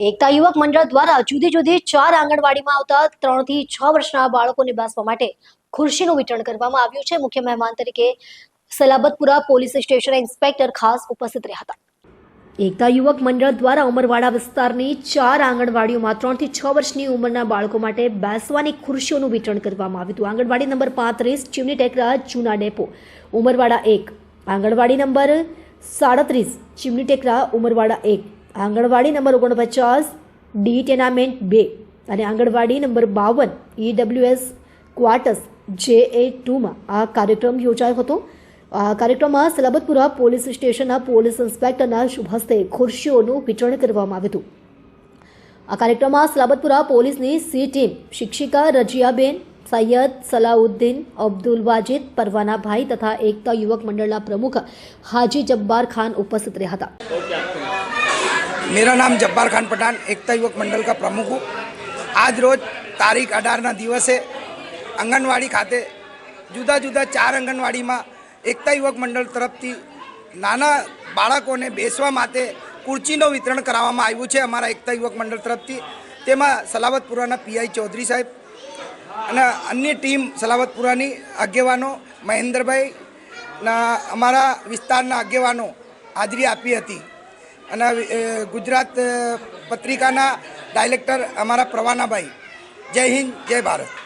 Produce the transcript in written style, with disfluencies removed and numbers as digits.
એકતા યુવક મંડળ દ્વારા જુદી જુદી 4 આંગણવાડીમાં આવતા 3 થી 6 વર્ષના બાળકોને બેસવા માટે ખુરશીનું વિતરણ કરવામાં આવ્યું છે। મુખ્ય મહેમાન તરીકે સલાબતપુરા પોલીસ સ્ટેશન ઇન્સ્પેક્ટર ખાસ ઉપસ્થિત રહ્યા હતા। એકતા યુવક મંડળ દ્વારા ઉમરવાડા વિસ્તારની 4 આંગણવાડીઓમાં 3 થી 6 વર્ષની ઉંમરના બાળકો માટે બેસવાની ખુરશીઓનું વિતરણ કરવામાં આવ્યું હતું। આંગણવાડી નંબર 35 ચીમની ટેકરા જૂના ડેપો ઉમરવાડા 1, આંગણવાડી નંબર 37 ચીમની ટેકરા ઉમરવાડા 1, આંગણવાડી નંબર 49 ડી ટેનામેન્ટ 2 અને આંગણવાડી નંબર 52 EWS ક્વાર્ટર્સ JA2માં આ કાર્યક્રમ યોજાયો હતો। આ કાર્યક્રમમાં સલાબતપુરા પોલીસ સ્ટેશનના પોલીસ ઇન્સ્પેક્ટરના શુભ હસ્તે ખુરશીઓનું વિતરણ કરવામાં આવ્યું હતું। આ કાર્યક્રમમાં સલાબતપુરા પોલીસની સી ટીમ શિક્ષિકા રજિયાબેન, सैयद सलाउद्दीन, अब्दुल वाजिद, परवाना भाई तथा एकता युवक मंडल प्रमुख हाजी जब्बार खान उपस्थित रहा था। मेरा नाम जब्बार खान पठान, एकता युवक मंडल का प्रमुख हूँ। आज रोज तारीख 18 दिवसे आंगणवाड़ी खाते जुदा जुदा 4 आंगणवाड़ी में एकता युवक मंडल तरफथी नाना बाळकोने बेसवा माटे खुर्चीनो वितरण कराववामां आव्युं छे। अमारा एकता युवक मंडल तरफथी तेमां सलाबतपुराना PI चौधरी साहेब અને અન્ય ટીમ સલાબતપુરાની આગેવાનો મહેન્દ્રભાઈ અમારા વિસ્તારના આગેવાનો હાજરી આપી હતી અને ગુજરાત પત્રિકાના ડાયરેક્ટર અમારા પ્રવાનાભાઈ। જય હિન્દ, જય ભારત।